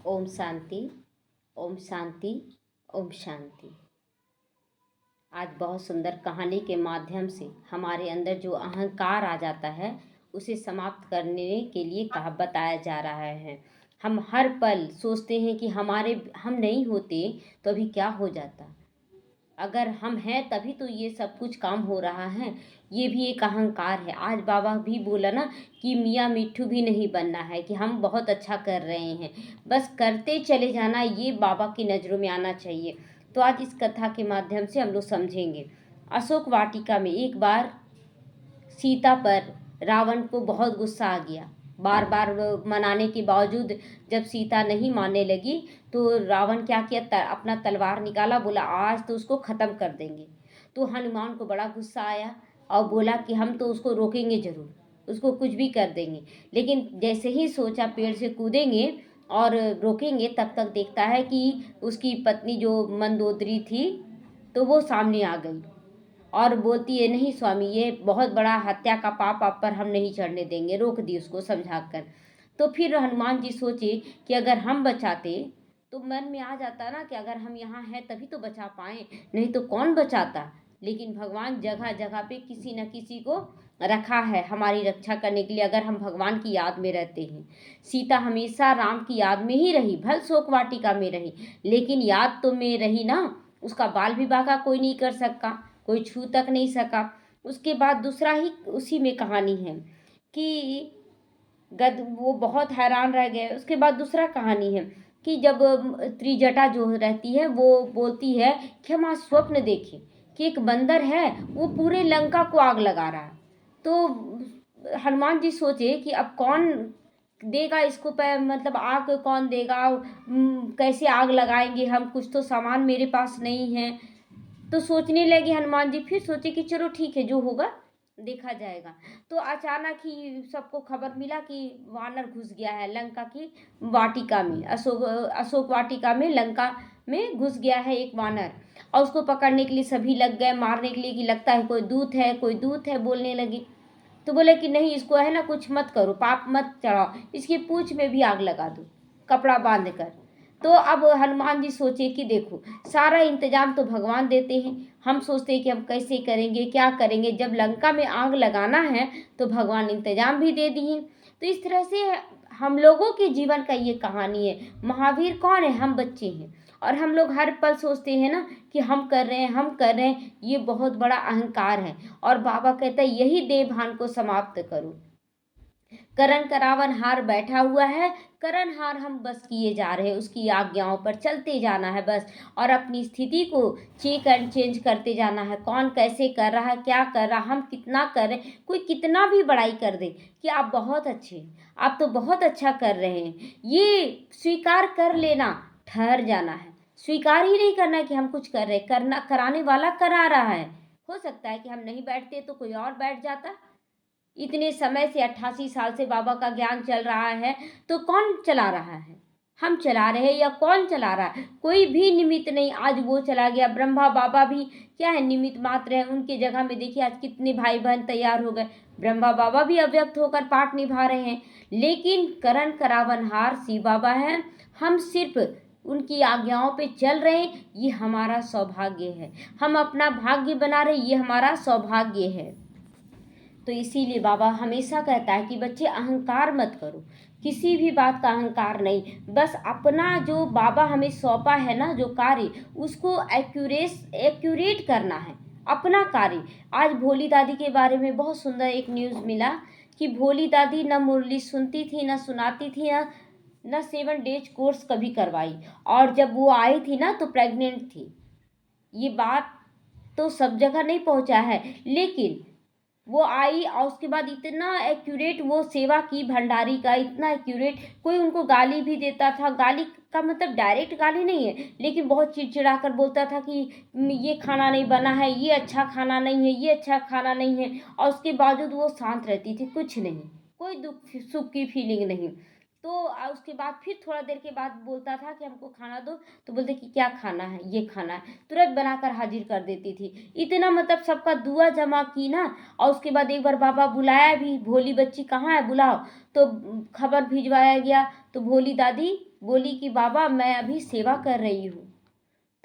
ओम शांति। ओम शांति। ओम शांति। आज बहुत सुंदर कहानी के माध्यम से हमारे अंदर जो अहंकार आ जाता है उसे समाप्त करने के लिए कहा बताया जा रहा है। हम हर पल सोचते हैं कि हम नहीं होते तो अभी क्या हो जाता, अगर हम हैं तभी तो ये सब कुछ काम हो रहा है। ये भी एक अहंकार है। आज बाबा भी बोला ना कि मियाँ मिट्ठू भी नहीं बनना है, कि हम बहुत अच्छा कर रहे हैं, बस करते चले जाना, ये बाबा की नज़रों में आना चाहिए। तो आज इस कथा के माध्यम से हम लोग समझेंगे। अशोक वाटिका में एक बार सीता पर रावण को बहुत गुस्सा आ गया। बार बार मनाने के बावजूद जब सीता नहीं मानने लगी तो रावण क्या किया, अपना तलवार निकाला, बोला आज तो उसको ख़त्म कर देंगे। तो हनुमान को बड़ा गुस्सा आया और बोला कि हम तो उसको रोकेंगे ज़रूर, उसको कुछ भी कर देंगे। लेकिन जैसे ही सोचा पेड़ से कूदेंगे और रोकेंगे, तब तक देखता है कि उसकी पत्नी जो मंदोदरी थी तो वो सामने आ गई और बोलती है नहीं स्वामी, ये बहुत बड़ा हत्या का पाप आप पर हम नहीं चढ़ने देंगे। रोक दी उसको समझाकर। तो फिर हनुमान जी सोचे कि अगर हम बचाते, तो मन में आ जाता ना कि अगर हम यहाँ हैं तभी तो बचा पाए, नहीं तो कौन बचाता। लेकिन भगवान जगह जगह पे किसी न किसी को रखा है हमारी रक्षा करने के लिए, अगर हम भगवान की याद में रहते हैं। सीता हमेशा राम की याद में ही रही, भल शोक वाटिका में रही, लेकिन याद तो में रही ना। उसका बाल विवाह का कोई नहीं कर सका, कोई छू तक नहीं सका। उसके बाद दूसरा ही उसी में कहानी है कि गद वो बहुत हैरान रह गए। उसके बाद दूसरा कहानी है कि जब त्रिजटा जो रहती है वो बोलती है कि हम आज स्वप्न देखें कि एक बंदर है वो पूरे लंका को आग लगा रहा है। तो हनुमान जी सोचे कि अब कौन देगा इसको, मतलब आग कौन देगा, कैसे आग लगाएंगे हम, कुछ तो सामान मेरे पास नहीं है। तो सोचने लगे हनुमान जी, फिर सोचे कि चलो ठीक है, जो होगा देखा जाएगा। तो अचानक ही सबको खबर मिला कि वानर घुस गया है लंका की वाटिका में, अशोक वाटिका में लंका में घुस गया है एक वानर। और उसको पकड़ने के लिए सभी लग गए, मारने के लिए, कि लगता है कोई दूत है, कोई दूत है बोलने लगे। तो बोले कि नहीं, इसको है ना कुछ मत करो, पाप मत चढ़ाओ, इसकी पूंछ में भी आग लगा दो कपड़ा बांध कर। तो अब हनुमान जी सोचे कि देखो, सारा इंतजाम तो भगवान देते हैं, हम सोचते हैं कि हम कैसे करेंगे, क्या करेंगे। जब लंका में आग लगाना है तो भगवान इंतजाम भी दे दिए। तो इस तरह से हम लोगों के जीवन का ये कहानी है। महावीर कौन है? हम बच्चे हैं। और हम लोग हर पल सोचते हैं ना कि हम कर रहे हैं, हम कर रहे हैं। ये बहुत बड़ा अहंकार है। और बाबा कहता है यही देह भान को समाप्त करो। करण करावन हार बैठा हुआ है, करण हार हम बस किए जा रहे हैं, उसकी आज्ञाओं पर चलते जाना है बस। और अपनी स्थिति को चेक एंड चेंज करते जाना है। कौन कैसे कर रहा है, क्या कर रहा, हम कितना कर रहे हैं। कोई कितना भी बड़ाई कर दे कि आप बहुत अच्छे हैं, आप तो बहुत अच्छा कर रहे हैं, ये स्वीकार कर लेना, ठहर जाना है। स्वीकार ही नहीं करना कि हम कुछ कर रहे, करना कराने वाला करा रहा है। हो सकता है कि हम नहीं बैठते तो कोई और बैठ जाता। इतने समय से 88 साल से बाबा का ज्ञान चल रहा है, तो कौन चला रहा है? हम चला रहे हैं या कौन चला रहा है? कोई भी निमित्त नहीं। आज वो चला गया, ब्रह्मा बाबा भी क्या है, निमित्त मात्र है। उनके जगह में देखिए आज कितने भाई बहन तैयार हो गए। ब्रह्मा बाबा भी अव्यक्त होकर पाठ निभा रहे हैं। लेकिन करण करावनहार शिव बाबा हैं, हम सिर्फ उनकी आज्ञाओं पे चल रहे हैं। ये हमारा सौभाग्य है। हम अपना भाग्य बना रहे, ये हमारा सौभाग्य है। तो इसीलिए बाबा हमेशा कहता है कि बच्चे अहंकार मत करो, किसी भी बात का अहंकार नहीं। बस अपना जो बाबा हमें सौंपा है ना जो कार्य, उसको एक्यूरेट करना है, अपना कार्य। आज भोली दादी के बारे में बहुत सुंदर एक न्यूज़ मिला कि भोली दादी न मुरली सुनती थी, न सुनाती थी, न 7 डेज कोर्स कभी करवाई। और जब वो आई थी ना तो प्रेग्नेंट थी। ये बात तो सब जगह नहीं पहुंचा है, लेकिन वो आई और उसके बाद इतना एक्यूरेट वो सेवा की भंडारी का, इतना एक्यूरेट। कोई उनको गाली भी देता था, गाली का मतलब डायरेक्ट गाली नहीं है, लेकिन बहुत चिड़चिड़ा कर बोलता था कि ये खाना नहीं बना है, ये अच्छा खाना नहीं है, ये अच्छा खाना नहीं है। और उसके बावजूद वो शांत रहती थी, कुछ नहीं, कोई दुख सुख की फीलिंग नहीं। तो उसके बाद फिर थोड़ा देर के बाद बोलता था कि हमको खाना दो, तो बोलते कि क्या खाना है, ये खाना है, तुरंत बनाकर हाजिर कर देती थी। इतना मतलब सबका दुआ जमा की ना। और उसके बाद एक बार बाबा बुलाया भी, भोली बच्ची कहाँ है बुलाओ, तो खबर भिजवाया गया। तो भोली दादी बोली कि बाबा मैं अभी सेवा कर रही हूँ।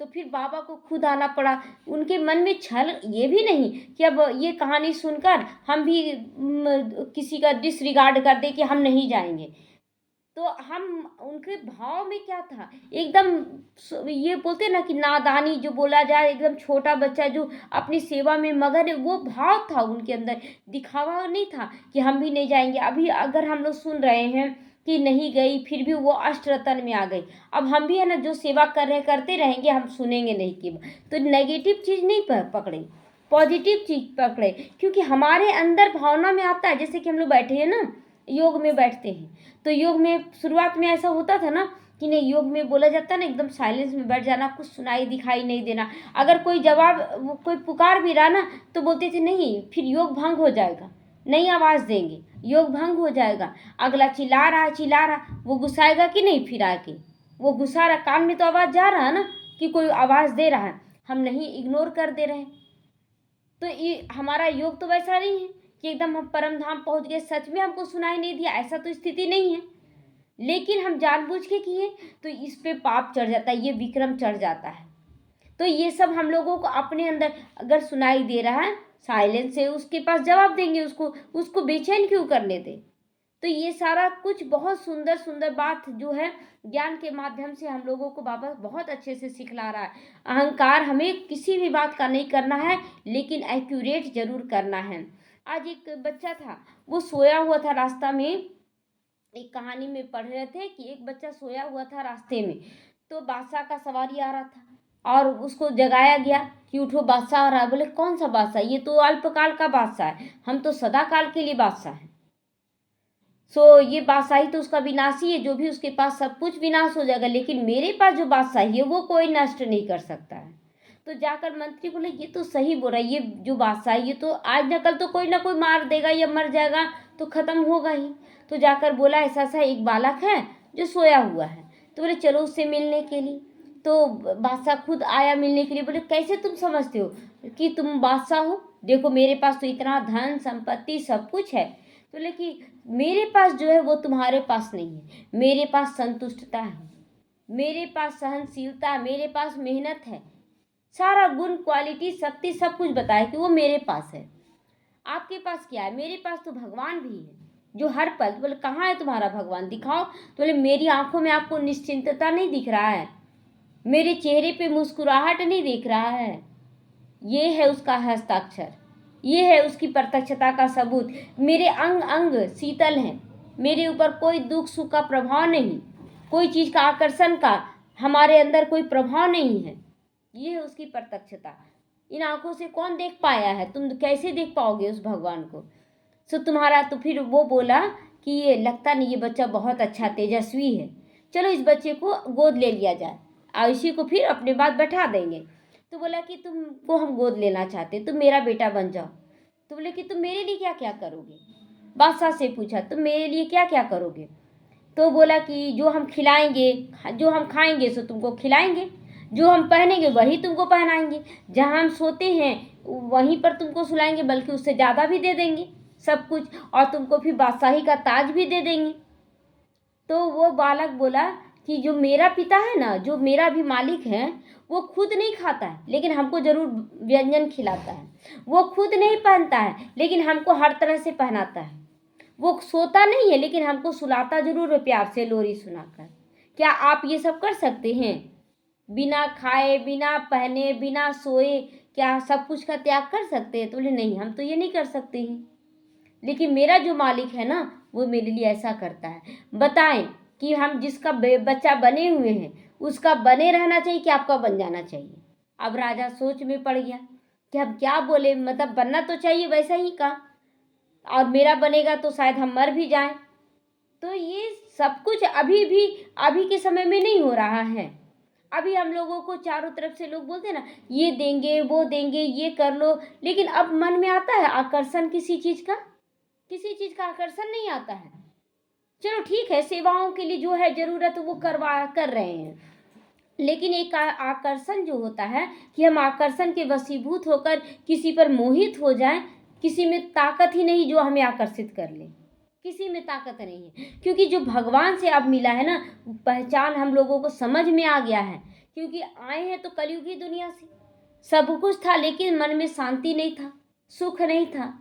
तो फिर बाबा को खुद आना पड़ा। उनके मन में छल ये भी नहीं कि अब ये कहानी सुनकर हम भी किसी का डिसरिगार्ड कर दे कि हम नहीं जाएंगे। तो हम उनके भाव में क्या था, एकदम ये बोलते ना कि नादानी जो बोला जाए, एकदम छोटा बच्चा जो अपनी सेवा में मगन है, वो भाव था उनके अंदर, दिखावा नहीं था कि हम भी नहीं जाएंगे। अभी अगर हम लोग सुन रहे हैं कि नहीं गई, फिर भी वो अष्टरतन में आ गई। अब हम भी है ना जो सेवा कर रहे करते रहेंगे, हम सुनेंगे नहीं कि तो नेगेटिव चीज़ नहीं पकड़े, पॉजिटिव चीज़ पकड़े। क्योंकि हमारे अंदर भावना में आता है, जैसे कि हम लोग बैठे हैं ना, योग में बैठते हैं, तो योग में शुरुआत में ऐसा होता था ना कि नहीं, योग में बोला जाता है ना एकदम साइलेंस में बैठ जाना, कुछ सुनाई दिखाई नहीं देना। अगर कोई जवाब कोई पुकार भी रहा ना, तो बोलते थे नहीं फिर योग भंग हो जाएगा, नहीं आवाज़ देंगे, योग भंग हो जाएगा। अगला चिल्ला रहा चिल्ला रहा, वो गुस्साएगा कि नहीं, फिर आके वो गुस्सा रहा, कान में तो आवाज़ जा रहा है ना कि कोई आवाज़ दे रहा है, हम नहीं, इग्नोर कर दे रहे हैं। तो ये हमारा योग तो वैसा नहीं है कि एकदम हम परम धाम पहुंच गए, सच में हमको सुनाई नहीं दिया, ऐसा तो स्थिति नहीं है। लेकिन हम जानबूझ के किए तो इस पे पाप चढ़ जाता है, ये विक्रम चढ़ जाता है। तो ये सब हम लोगों को अपने अंदर, अगर सुनाई दे रहा है साइलेंस से उसके पास जवाब देंगे, उसको उसको बेचैन क्यों करने दें। तो ये सारा कुछ बहुत सुंदर सुंदर बात जो है ज्ञान के माध्यम से हम लोगों को बाबा बहुत अच्छे से सिखला रहा है। अहंकार हमें किसी भी बात का नहीं करना है, लेकिन एक्यूरेट जरूर करना है। आज एक बच्चा था, वो सोया हुआ था रास्ता में। एक कहानी में पढ़ रहे थे कि एक बच्चा सोया हुआ था रास्ते में, तो बादशाह का सवारी आ रहा था और उसको जगाया गया कि उठो बादशाह आ रहा है। बोले कौन सा बादशाह, ये तो अल्पकाल का बादशाह है, हम तो सदा काल के लिए बादशाह हैं। ये बादशाही तो उसका विनाशी है, जो भी उसके पास सब कुछ विनाश हो जाएगा, लेकिन मेरे पास जो बादशाही है वो कोई नष्ट नहीं कर सकता है। तो जाकर मंत्री बोले ये तो सही बोल रहा है, ये जो बादशाही है तो आज न कल तो कोई ना कोई मार देगा या मर जाएगा, तो खत्म होगा ही। तो जाकर बोला ऐसा ऐसा एक बालक है जो सोया हुआ है, तो बोले चलो उससे मिलने के लिए। तो बादशाह खुद आया मिलने के लिए। बोले कैसे तुम समझते हो कि तुम बादशाह हो, देखो मेरे पास तो इतना धन संपत्ति सब कुछ है। तो लेकिन मेरे पास जो है वो तुम्हारे पास नहीं है, मेरे पास संतुष्टता है, मेरे पास सहनशीलता है, मेरे पास मेहनत है, सारा गुण क्वालिटी शक्ति सब कुछ बताया कि वो मेरे पास है। आपके पास क्या है, मेरे पास तो भगवान भी है जो हर पल। बोले कहाँ है तुम्हारा भगवान, दिखाओ। तो बोले मेरी आंखों में आपको निश्चिंतता नहीं दिख रहा है, मेरे चेहरे पे मुस्कुराहट नहीं दिख रहा है, ये है उसका हस्ताक्षर, ये है उसकी प्रत्यक्षता का सबूत। मेरे अंग अंग शीतल हैं, मेरे ऊपर कोई दुख सुख का प्रभाव नहीं, कोई चीज़ का आकर्षण का हमारे अंदर कोई प्रभाव नहीं है, ये है उसकी प्रत्यक्षता। इन आंखों से कौन देख पाया है, तुम कैसे देख पाओगे उस भगवान को। तुम्हारा तो फिर वो बोला कि ये लगता नहीं, ये बच्चा बहुत अच्छा तेजस्वी है, चलो इस बच्चे को गोद ले लिया जाए और इसी को फिर अपने बाद बैठा देंगे। तो बोला कि तुमको हम गोद लेना चाहते, तुम मेरा बेटा बन जाओ। तो बोले कि तुम मेरे लिए क्या क्या करोगे। बादशाह से पूछा तुम मेरे लिए क्या क्या करोगे। तो बोला कि जो हम खिलाएंगे, जो हम खाएंगे सो तुमको खिलाएंगे, जो हम पहनेंगे वही तुमको पहनाएंगे, जहाँ हम सोते हैं वहीं पर तुमको सुलाएंगे, बल्कि उससे ज़्यादा भी दे देंगे सब कुछ, और तुमको फिर बादशाही का ताज भी दे देंगे। तो वो बालक बोला कि जो मेरा पिता है ना, जो मेरा भी मालिक है, वो खुद नहीं खाता है लेकिन हमको जरूर व्यंजन खिलाता है। वो खुद नहीं पहनता है लेकिन हमको हर तरह से पहनाता है। वो सोता नहीं है लेकिन हमको सुलाता जरूर है प्यार से लोरी सुनाकर। क्या आप ये सब कर सकते हैं, बिना खाए बिना पहने बिना सोए क्या सब कुछ का त्याग कर सकते हैं। तो बोले नहीं, हम तो ये नहीं कर सकते हैं, लेकिन मेरा जो मालिक है ना वो मेरे लिए ऐसा करता है। बताएं कि हम जिसका बच्चा बने हुए हैं उसका बने रहना चाहिए कि आपका बन जाना चाहिए। अब राजा सोच में पड़ गया कि अब क्या बोले, मतलब बनना तो चाहिए वैसा ही का, और मेरा बनेगा तो शायद हम मर भी जाएं। तो ये सब कुछ अभी भी अभी के समय में नहीं हो रहा है। अभी हम लोगों को चारों तरफ से लोग बोलते हैं ना ये देंगे वो देंगे ये कर लो, लेकिन अब मन में आता है आकर्षण किसी चीज़ का, किसी चीज़ का आकर्षण नहीं आता है। चलो ठीक है, सेवाओं के लिए जो है ज़रूरत वो कर रहे हैं। लेकिन एक आकर्षण जो होता है कि हम आकर्षण के वशीभूत होकर किसी पर मोहित हो जाएं, किसी में ताकत ही नहीं जो हमें आकर्षित कर ले, किसी में ताकत नहीं है। क्योंकि जो भगवान से अब मिला है ना, पहचान हम लोगों को समझ में आ गया है। क्योंकि आए हैं तो कलयुगी दुनिया से, सब कुछ था लेकिन मन में शांति नहीं था, सुख नहीं था।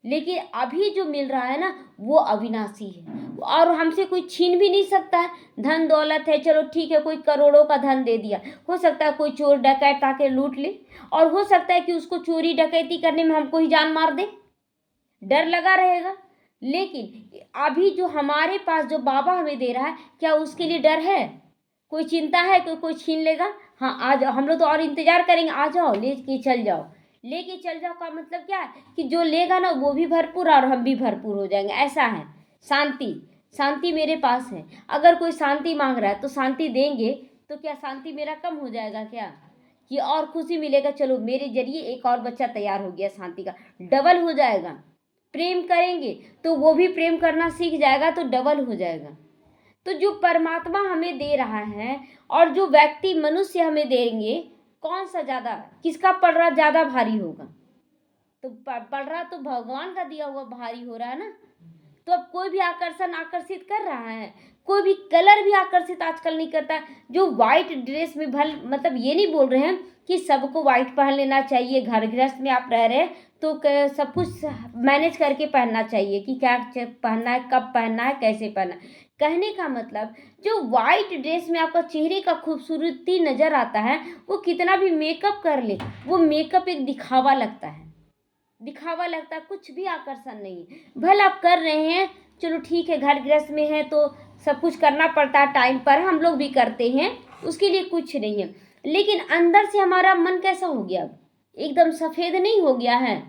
लेकिन अभी जो मिल रहा है ना वो अविनाशी है और हमसे कोई छीन भी नहीं सकता है। धन दौलत है, चलो ठीक है, कोई करोड़ों का धन दे दिया, हो सकता है कोई चोर डकैत आके लूट ले, और हो सकता है कि उसको चोरी डकैती करने में हमको ही जान मार दे, डर लगा रहेगा। लेकिन अभी जो हमारे पास जो बाबा हमें दे रहा है, क्या उसके लिए डर है? कोई चिंता है कि कोई छीन लेगा? हाँ, आ जाओ, हम लोग तो और इंतजार करेंगे, आ जाओ लेके चल जाओ। लेके चल जाओ का मतलब क्या है कि जो लेगा ना वो भी भरपूर और हम भी भरपूर हो जाएंगे, ऐसा है। शांति, शांति मेरे पास है। अगर कोई शांति मांग रहा है तो शांति देंगे, तो क्या शांति मेरा कम हो जाएगा क्या? कि और खुशी मिलेगा, चलो मेरे जरिए एक और बच्चा तैयार हो गया, शांति का डबल हो जाएगा। प्रेम करेंगे तो वो भी प्रेम करना सीख जाएगा, तो डबल हो जाएगा। तो जो परमात्मा हमें दे रहा है और जो व्यक्ति मनुष्य हमें देंगे, कौन सा ज़्यादा, किसका पलड़ा ज़्यादा भारी होगा? तो पलड़ा तो भगवान का दिया हुआ भारी हो रहा है ना। तो अब कोई भी आकर्षण आकर्षित कर रहा है, कोई भी कलर भी आकर्षित आजकल नहीं करता। जो वाइट ड्रेस में मतलब ये नहीं बोल रहे हैं कि सबको वाइट पहन लेना चाहिए, घर गृहस्थ में आप रह रहे हैं तो सब कुछ मैनेज करके पहनना चाहिए कि क्या पहनना है, कब पहनना है, कैसे पहनना है। कहने का मतलब जो वाइट ड्रेस में आपका चेहरे का खूबसूरती नज़र आता है, वो कितना भी मेकअप कर ले, वो मेकअप एक दिखावा लगता है, दिखावा लगता है, कुछ भी आकर्षण नहीं है। भले आप कर रहे हैं, चलो ठीक है, घर गृहस्थ में है तो सब कुछ करना पड़ता है टाइम पर, हम लोग भी करते हैं, उसके लिए कुछ नहीं है। लेकिन अंदर से हमारा मन कैसा हो गया? अब एकदम सफ़ेद नहीं हो गया है,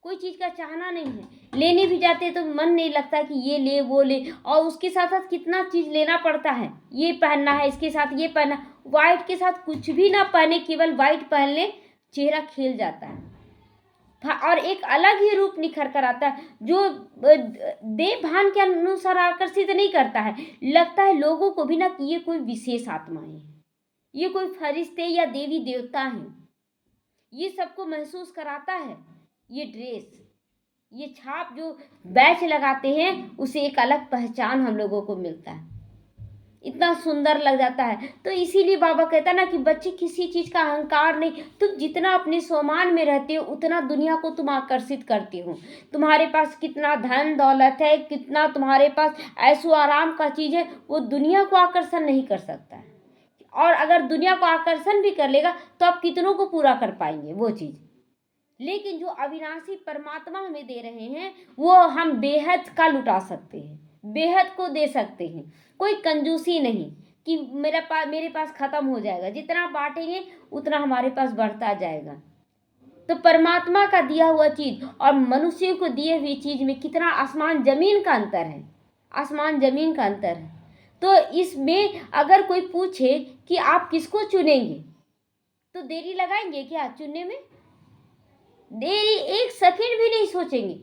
कोई चीज़ का चाहना नहीं है। लेने भी जाते हैं तो मन नहीं लगता कि ये ले वो ले, और उसके साथ साथ कितना चीज़ लेना पड़ता है, ये पहनना है, इसके साथ ये पहनना। वाइट के साथ कुछ भी ना पहने, केवल वाइट पहन ले, चेहरा खिल जाता है और एक अलग ही रूप निखर कर आता है, जो देह भान के अनुसार आकर्षित नहीं करता है। लगता है लोगों को भी ना कि ये कोई विशेष आत्माएं हैं, ये कोई फरिश्ते या देवी देवता हैं, ये सबको महसूस कराता है। ये ड्रेस, ये छाप जो बैच लगाते हैं, उसे एक अलग पहचान हम लोगों को मिलता है, इतना सुंदर लग जाता है। तो इसीलिए बाबा कहता है ना कि बच्चे किसी चीज़ का अहंकार नहीं, तुम जितना अपने स्वमान में रहते हो उतना दुनिया को तुम आकर्षित करते हो। तुम्हारे पास कितना धन दौलत है, कितना तुम्हारे पास ऐशो आराम का चीज़ है, वो दुनिया को आकर्षण नहीं कर सकता है। और अगर दुनिया को आकर्षण भी कर लेगा तो आप कितनों को पूरा कर पाएंगे वो चीज़। लेकिन जो अविनाशी परमात्मा हमें दे रहे हैं, वो हम बेहद का लुटा सकते हैं, बेहद को दे सकते हैं। कोई कंजूसी नहीं कि मेरे पास ख़त्म हो जाएगा, जितना बांटेंगे उतना हमारे पास बढ़ता जाएगा। तो परमात्मा का दिया हुआ चीज़ और मनुष्य को दिए हुई चीज़ में कितना आसमान ज़मीन का अंतर है, आसमान ज़मीन का अंतर है। तो इसमें अगर कोई पूछे कि आप किसको चुनेंगे, तो देरी लगाएंगे क्या चुनने में? देरी एक सेकंड भी नहीं सोचेंगे,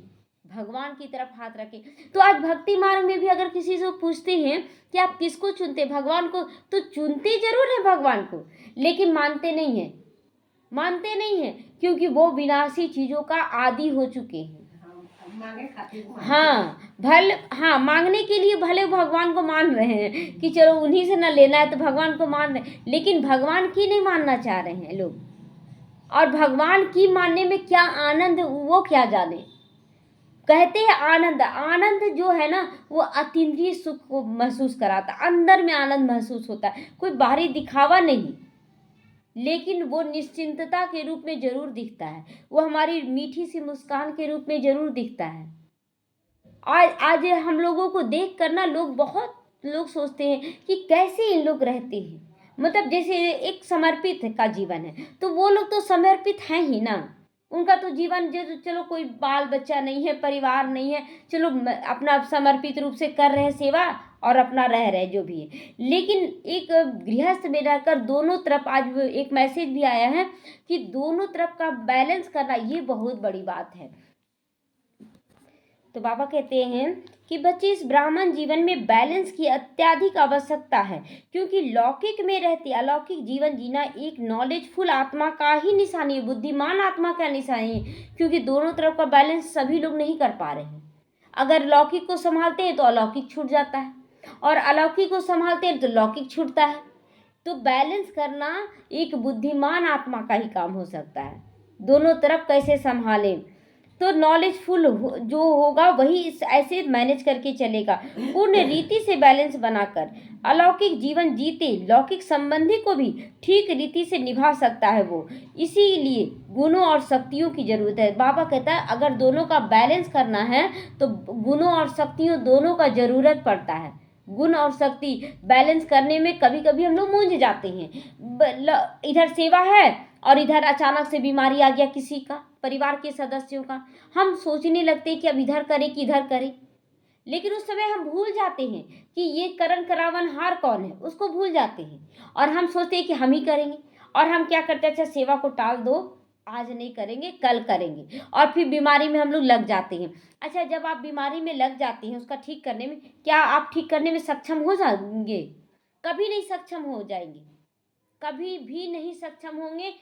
भगवान की तरफ हाथ रखें। तो आज भक्ति मार्ग में भी अगर किसी से पूछते हैं कि आप किसको चुनते, भगवान को, तो चुनते जरूर है भगवान को, लेकिन मानते नहीं हैं, मानते नहीं हैं, क्योंकि वो विनाशी चीज़ों का आदी हो चुके हैं। हाँ, मांगने के लिए भले भगवान को मान रहे हैं कि चलो उन्हीं से ना लेना है, तो भगवान को मान रहे हैं, लेकिन भगवान की नहीं मानना चाह रहे हैं लोग। और भगवान की मानने में क्या आनंद, वो क्या जाने। कहते हैं आनंद, आनंद जो है ना वो अतीन्द्रिय सुख को महसूस कराता, अंदर में आनंद महसूस होता है, कोई बाहरी दिखावा नहीं, लेकिन वो निश्चिंतता के रूप में जरूर दिखता है, वो हमारी मीठी सी मुस्कान के रूप में जरूर दिखता है। आज हम लोगों को देख कर ना बहुत लोग सोचते हैं कि कैसे इन लोग रहते हैं, मतलब जैसे एक समर्पित का जीवन है, तो वो लोग तो समर्पित हैं ही ना, उनका तो जीवन जो, चलो कोई बाल बच्चा नहीं है, परिवार नहीं है, चलो अपना समर्पित रूप से कर रहे हैं सेवा और अपना रह रहे जो भी है। लेकिन एक गृहस्थ में रहकर दोनों तरफ, आज एक मैसेज भी आया है कि दोनों तरफ का बैलेंस करना, ये बहुत बड़ी बात है। तो बाबा कहते हैं कि बच्चे, इस ब्राह्मण जीवन में बैलेंस की अत्यधिक आवश्यकता है, क्योंकि लौकिक में रहते अलौकिक जीवन जीना एक नॉलेजफुल आत्मा का ही निशानी है, बुद्धिमान आत्मा का निशानी है, क्योंकि दोनों तरफ का बैलेंस सभी लोग नहीं कर पा रहे हैं। अगर लौकिक को संभालते हैं तो अलौकिक छूट जाता है, और अलौकिक को संभालते हैं तो लौकिक छूटता है। तो बैलेंस करना एक बुद्धिमान आत्मा का ही काम हो सकता है। दोनों तरफ कैसे संभालें, तो नॉलेजफुल जो होगा वही इस ऐसे मैनेज करके चलेगा, पूर्ण रीति से बैलेंस बनाकर अलौकिक जीवन जीते लौकिक संबंधी को भी ठीक रीति से निभा सकता है वो। इसीलिए गुणों और शक्तियों की जरूरत है। बाबा कहता है अगर दोनों का बैलेंस करना है तो गुणों और शक्तियों दोनों का जरूरत पड़ता है। गुण और शक्ति बैलेंस करने में कभी कभी हम लोग मूंझ जाते हैं। इधर सेवा है और इधर अचानक से बीमारी आ गया किसी का, परिवार के सदस्यों का, हम सोचने लगते हैं कि अब इधर करें कि इधर करें, लेकिन उस समय हम भूल जाते हैं कि ये करण करावन हार कौन है, उसको भूल जाते हैं और हम सोचते हैं कि हम ही करेंगे। और हम क्या करते हैं, अच्छा सेवा को टाल दो, आज नहीं करेंगे कल करेंगे, और फिर बीमारी में हम लोग लग जाते हैं। अच्छा, जब आप बीमारी में लग जाते हैं उसका ठीक करने में, क्या आप ठीक करने में सक्षम हो जाएंगे? कभी नहीं सक्षम हो जाएंगे, कभी भी नहीं सक्षम होंगे।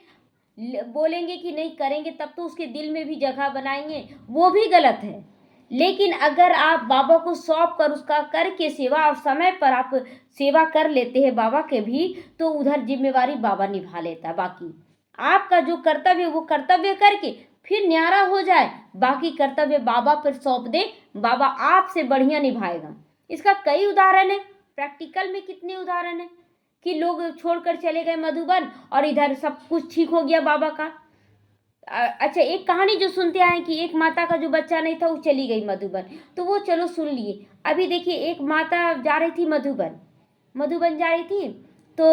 बोलेंगे कि नहीं करेंगे तब तो उसके दिल में भी जगह बनाएंगे, वो भी गलत है। लेकिन अगर आप बाबा को सौंप कर उसका करके सेवा और समय पर आप सेवा कर लेते हैं बाबा के भी, तो उधर जिम्मेवारी बाबा निभा लेता है। बाकी आपका जो कर्तव्य वो कर्तव्य करके फिर न्यारा हो जाए, बाकी कर्तव्य बाबा पर सौंप दे, बाबा आपसे बढ़िया निभाएगा। इसका कई उदाहरण है, प्रैक्टिकल में कितने उदाहरण है कि लोग छोड़कर चले गए मधुबन और इधर सब कुछ ठीक हो गया बाबा का। अच्छा, एक कहानी जो सुनते आए कि एक माता का जो बच्चा नहीं था वो चली गई मधुबन, तो वो चलो सुन लिए। अभी देखिए, एक माता जा रही थी मधुबन जा रही थी, तो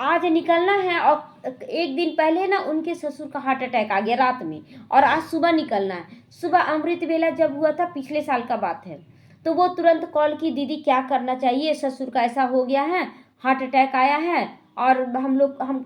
आज निकलना है और एक दिन पहले ना उनके ससुर का हार्ट अटैक आ गया रात में, और आज सुबह निकलना है। सुबह अमृत वेला जब हुआ था, पिछले साल का बात है, तो वो तुरंत कॉल की, दीदी क्या करना चाहिए, ससुर का ऐसा हो गया है, हार्ट अटैक आया है और हम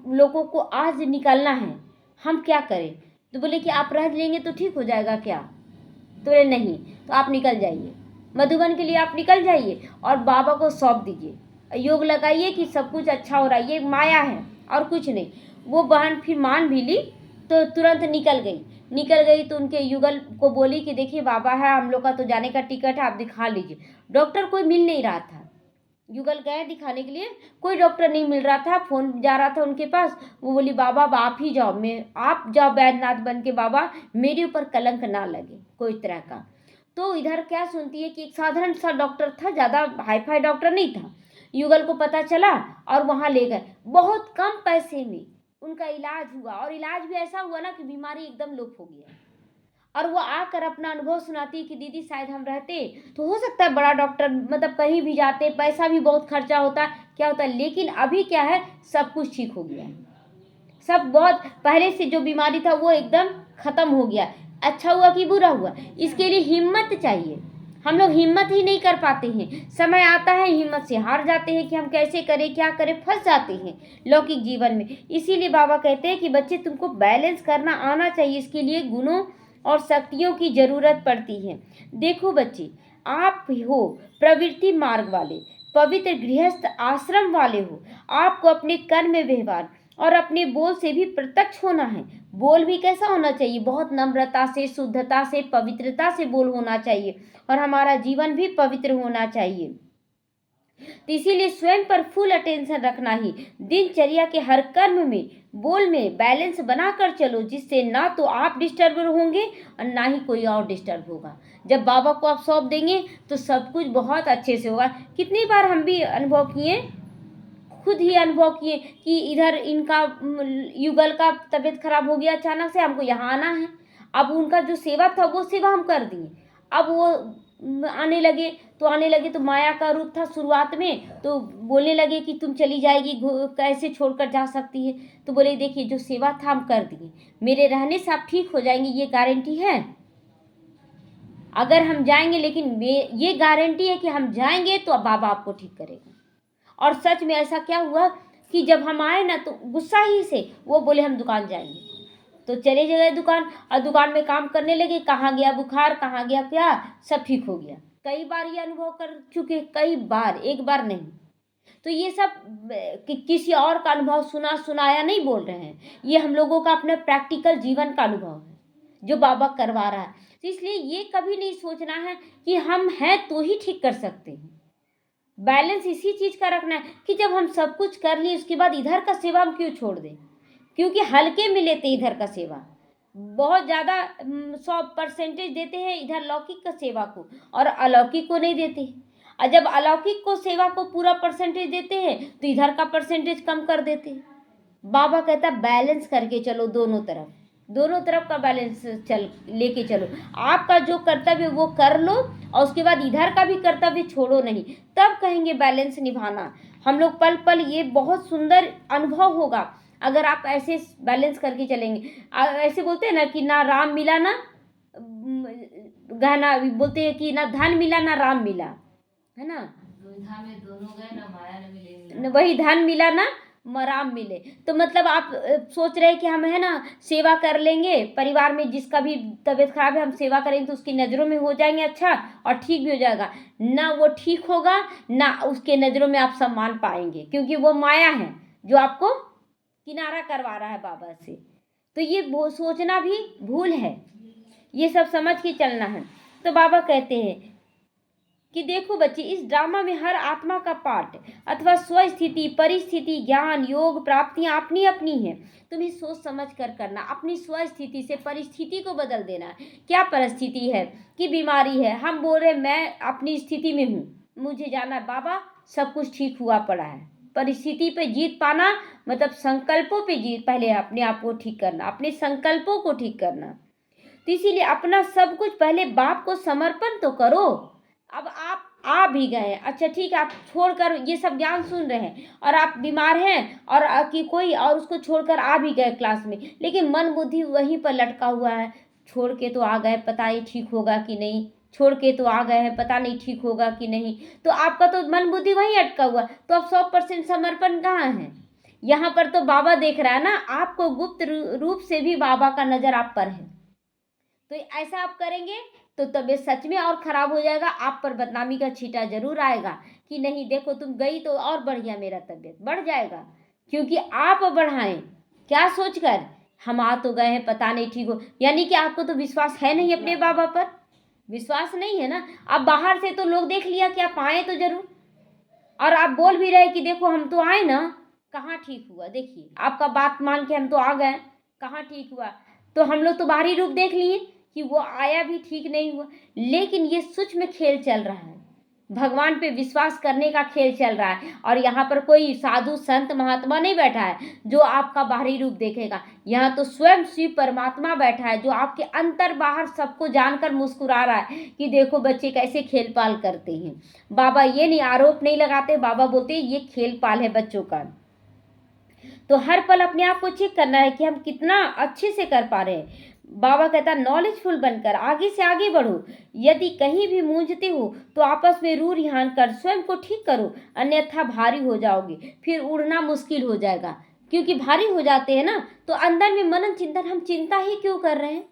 लोगों को आज निकलना है, हम क्या करें? तो बोले कि आप रह लेंगे तो ठीक हो जाएगा क्या? तो बोले नहीं, तो आप निकल जाइए, मधुबन के लिए आप निकल जाइए और बाबा को सौंप दीजिए, योग लगाइए कि सब कुछ अच्छा हो रहा है, ये माया है और कुछ नहीं। वो बहन फिर मान भी ली, तो तुरंत निकल गई तो उनके युगल को बोली कि देखिए बाबा है, हम लोग का तो जाने का टिकट है, आप दिखा लीजिए। डॉक्टर कोई मिल नहीं रहा था, युगल गए दिखाने के लिए, कोई डॉक्टर नहीं मिल रहा था। फोन जा रहा था उनके पास, वो बोली बाबा आप ही जाओ, आप जाओ बैद्यनाथ बन के, बाबा मेरे ऊपर कलंक ना लगे कोई तरह का। तो इधर क्या सुनती है कि एक साधारण सा डॉक्टर था, ज़्यादा हाईफाई डॉक्टर नहीं था। युगल को पता चला और वहाँ ले गए, बहुत कम पैसे में उनका इलाज हुआ, और इलाज भी ऐसा हुआ ना कि बीमारी एकदम लुप्त हो गया। और वो आकर अपना अनुभव सुनाती है कि दीदी शायद हम रहते तो हो सकता है बड़ा डॉक्टर, मतलब कहीं भी जाते, पैसा भी बहुत खर्चा होता, क्या होता, लेकिन अभी क्या है, सब कुछ ठीक हो गया है। सब बहुत पहले से जो बीमारी था वो एकदम खत्म हो गया। अच्छा हुआ कि बुरा हुआ, इसके लिए हिम्मत चाहिए। हम लोग हिम्मत ही नहीं कर पाते हैं, समय आता है हिम्मत से हार जाते हैं कि हम कैसे करें क्या करें, फंस जाते हैं लौकिक जीवन में। इसीलिए बाबा कहते हैं कि बच्चे तुमको बैलेंस करना आना चाहिए, इसके लिए गुणों और शक्तियों की जरूरत पड़ती है। देखो बच्चे, आप हो प्रवृत्ति मार्ग वाले, पवित्र गृहस्थ आश्रम वाले हो, आपको अपने कर्म व्यवहार और अपने बोल से भी प्रत्यक्ष होना है। बोल भी कैसा होना चाहिए, बहुत नम्रता से, शुद्धता से, पवित्रता से बोल होना चाहिए, और हमारा जीवन भी पवित्र होना चाहिए। तो इसीलिए स्वयं पर फुल अटेंशन रखना ही, दिनचर्या के हर कर्म में, बोल में बैलेंस बनाकर चलो, जिससे ना तो आप डिस्टर्ब होंगे और ना ही कोई और डिस्टर्ब होगा। जब बाबा को आप सौंप देंगे तो सब कुछ बहुत अच्छे से होगा। कितनी बार हम भी अनुभव किए, खुद ही अनुभव किए कि इधर इनका युगल का तबीयत खराब हो गया अचानक से, हमको यहाँ आना है। अब उनका जो सेवा था वो सेवा हम कर दिए, अब वो आने लगे तो माया का रूप था शुरुआत में, तो बोलने लगे कि तुम चली जाएगी, कैसे छोड़कर जा सकती है। तो बोले देखिए जो सेवा था हम कर दिए, मेरे रहने से आप ठीक हो जाएंगे, ये गारंटी है। अगर हम जाएंगे, लेकिन ये गारंटी है कि हम जाएंगे तो बाबा आपको ठीक करेगा। और सच में ऐसा क्या हुआ कि जब हम आए ना, तो गुस्सा ही से वो बोले हम दुकान जाएंगे, तो चले गए दुकान, और दुकान में काम करने लगे, कहाँ गया बुखार, कहाँ गया क्या, सब ठीक हो गया। कई बार ये अनुभव कर चुके, कई बार, एक बार नहीं। तो ये सब किसी और का अनुभव सुनाया नहीं बोल रहे हैं, ये हम लोगों का अपना प्रैक्टिकल जीवन का अनुभव है जो बाबा करवा रहा है। तो इसलिए ये कभी नहीं सोचना है कि हम हैं तो ही ठीक कर सकते हैं। बैलेंस इसी चीज़ का रखना है कि जब हम सब कुछ कर लिए उसके बाद इधर का सेवा हम क्यों छोड़ दें, क्योंकि हल्के में लेते इधर का सेवा, बहुत ज़्यादा 100% देते हैं इधर लौकिक का सेवा को, और अलौकिक को नहीं देते। और जब अलौकिक को सेवा को पूरा परसेंटेज देते हैं तो इधर का परसेंटेज कम कर देते हैं। बाबा कहता बैलेंस करके चलो, दोनों तरफ का बैलेंस लेके चलो। आपका जो कर्तव्य वो कर लो, और उसके बाद इधर का भी कर्तव्य छोड़ो नहीं, तब कहेंगे बैलेंस निभाना। हम लोग पल पल, ये बहुत सुंदर अनुभव होगा अगर आप ऐसे बैलेंस करके चलेंगे। ऐसे बोलते हैं ना कि ना राम मिला ना गहना, बोलते हैं कि ना धन मिला ना राम मिला, है ना, दुविधा में दोनों गए, ना माया न मिले, वही धन मिला ना राम मिले। तो मतलब आप सोच रहे हैं कि हम है ना सेवा कर लेंगे, परिवार में जिसका भी तबीयत खराब है हम सेवा करेंगे तो उसकी नज़रों में हो जाएंगे अच्छा, और ठीक भी हो जाएगा। ना वो ठीक होगा, ना उसके नज़रों में आप सम्मान पाएंगे, क्योंकि वो माया है जो आपको किनारा करवा रहा है बाबा से। तो ये सोचना भी भूल है, ये सब समझ के चलना है। तो बाबा कहते हैं कि देखो बच्चे, इस ड्रामा में हर आत्मा का पार्ट अथवा स्वस्थिति, परिस्थिति, ज्ञान, योग, प्राप्तियां अपनी अपनी हैं। तुम्हें सोच समझ कर करना, अपनी स्वस्थिति से परिस्थिति को बदल देना। क्या परिस्थिति है कि बीमारी है, हम बोल रहे मैं अपनी स्थिति में हूँ, मुझे जाना है, बाबा सब कुछ ठीक हुआ पड़ा है। परिस्थिति पे जीत पाना मतलब संकल्पों पे जीत, पहले अपने आप को ठीक करना, अपने संकल्पों को ठीक करना। तो इसीलिए अपना सब कुछ पहले बाप को समर्पण तो करो। अब आप आ भी गए, अच्छा ठीक है, आप छोड़कर ये सब ज्ञान सुन रहे हैं और आप बीमार हैं, और कि कोई और उसको छोड़कर आ भी गए क्लास में, लेकिन मन बुद्धि वहीं पर लटका हुआ है। छोड़ के तो आ गए, पता ही ठीक होगा कि नहीं, छोड़ के तो आ गए हैं, पता नहीं ठीक होगा कि नहीं, तो आपका तो मन बुद्धि वहीं अटका हुआ। तो अब 100% समर्पण कहाँ है? यहाँ पर तो बाबा देख रहा है ना, आपको गुप्त रूप से भी बाबा का नज़र आप पर है। तो ऐसा आप करेंगे तो तबीयत सच में और ख़राब हो जाएगा, आप पर बदनामी का छींटा जरूर आएगा कि नहीं देखो तुम गई तो और बढ़ गया, मेरा तबीयत बढ़ जाएगा, क्योंकि आप बढ़ाएं क्या सोचकर, हम आ तो गए हैं पता नहीं ठीक हो, यानी कि आपको तो विश्वास है नहीं अपने बाबा पर, विश्वास नहीं है ना। अब बाहर से तो लोग देख लिया कि आप आए तो जरूर, और आप बोल भी रहे कि देखो हम तो आए ना, कहाँ ठीक हुआ, देखिए आपका बात मान के हम तो आ गए, कहाँ ठीक हुआ। तो हम लोग तो बाहरी रूप देख लिए कि वो आया भी ठीक नहीं हुआ, लेकिन ये सूक्ष्म खेल चल रहा है, भगवान पे विश्वास करने का खेल चल रहा है। और यहाँ पर कोई साधु संत महात्मा नहीं बैठा है जो आपका बाहरी रूप देखेगा, यहाँ तो स्वयं शिव परमात्मा बैठा है जो आपके अंतर बाहर सबको जानकर मुस्कुरा रहा है कि देखो बच्चे कैसे खेल पाल करते हैं। बाबा ये नहीं आरोप नहीं लगाते, बाबा बोलते हैं ये खेल पाल है बच्चों का। तो हर पल अपने आप को चेक करना है कि हम कितना अच्छे से कर पा रहे हैं। बाबा कहता नॉलेजफुल बनकर आगे से आगे बढ़ो, यदि कहीं भी मूंझते हो तो आपस में रू रिहान कर स्वयं को ठीक करो, अन्यथा भारी हो जाओगे, फिर उड़ना मुश्किल हो जाएगा। क्योंकि भारी हो जाते हैं ना, तो अंदर में मनन चिंतन, हम चिंता ही क्यों कर रहे हैं,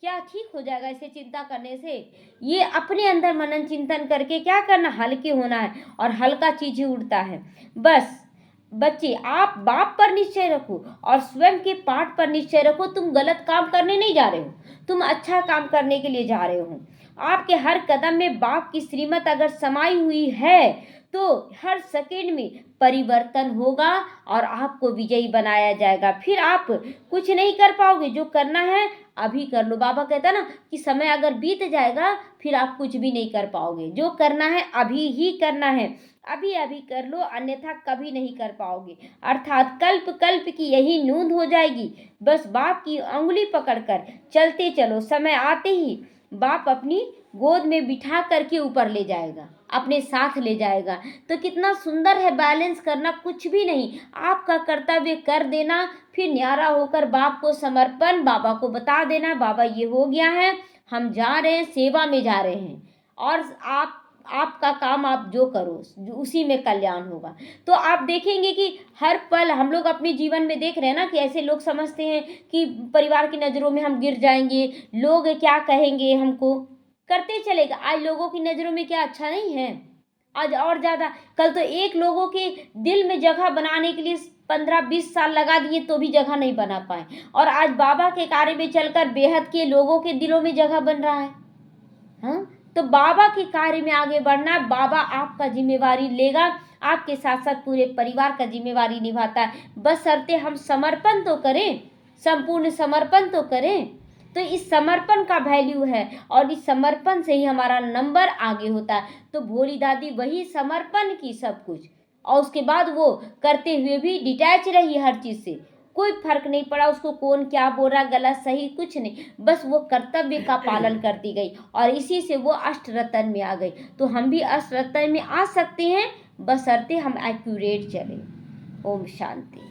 क्या ठीक हो जाएगा ऐसे चिंता करने से? ये अपने अंदर मनन चिंतन करके क्या करना, हल्के होना है, और हल्का चीज ही उड़ता है। बस बच्चे आप बाप पर निश्चय रखो और स्वयं के पाठ पर निश्चय रखो। तुम गलत काम करने नहीं जा रहे हो, तुम अच्छा काम करने के लिए जा रहे हो। आपके हर कदम में बाप की श्रीमत अगर समाई हुई है तो हर सेकेंड में परिवर्तन होगा और आपको विजयी बनाया जाएगा। फिर आप कुछ नहीं कर पाओगे, जो करना है अभी कर लो। बाबा कहता है ना कि समय अगर बीत जाएगा फिर आप कुछ भी नहीं कर पाओगे, जो करना है अभी ही करना है, अभी अभी कर लो, अन्यथा कभी नहीं कर पाओगे। अर्थात कल्प कल्प की यही नूंद हो जाएगी। बस बाप की उंगली पकड़कर चलते चलो, समय आते ही बाप अपनी गोद में बिठा करके ऊपर ले जाएगा, अपने साथ ले जाएगा। तो कितना सुंदर है बैलेंस करना, कुछ भी नहीं, आपका कर्तव्य कर देना, फिर न्यारा होकर बाप को समर्पण, बाबा को बता देना बाबा ये हो गया है, हम जा रहे हैं, सेवा में जा रहे हैं। और आप आपका काम आप जो करो उसी में कल्याण होगा। तो आप देखेंगे कि हर पल हम लोग अपने जीवन में देख रहे हैं ना कि ऐसे लोग समझते हैं कि परिवार की नज़रों में हम गिर जाएंगे, लोग क्या कहेंगे हमको, करते चलेगा। आज लोगों की नज़रों में क्या अच्छा नहीं है, आज और ज़्यादा। कल तो एक लोगों के दिल में जगह बनाने के लिए 15-20 साल लगा दिए तो भी जगह नहीं बना पाए, और आज बाबा के कार्य में चलकर बेहद के लोगों के दिलों में जगह बन रहा है। हाँ, तो बाबा के कार्य में आगे बढ़ना, बाबा आपका जिम्मेवारी लेगा, आपके साथ साथ पूरे परिवार का जिम्मेवारी निभाता है, बशर्ते हम समर्पण तो करें, संपूर्ण समर्पण तो करें। तो इस समर्पण का वैल्यू है, और इस समर्पण से ही हमारा नंबर आगे होता है। तो भोली दादी वही समर्पण की सब कुछ, और उसके बाद वो करते हुए भी डिटैच रही हर चीज़ से, कोई फर्क नहीं पड़ा उसको कौन क्या बोल रहा, गलत सही कुछ नहीं, बस वो कर्तव्य का पालन करती गई, और इसी से वो अष्टरत्न में आ गई। तो हम भी अष्टरत्न में आ सकते हैं, बशर्ते हम एक्यूरेट चलें। ओम शांति।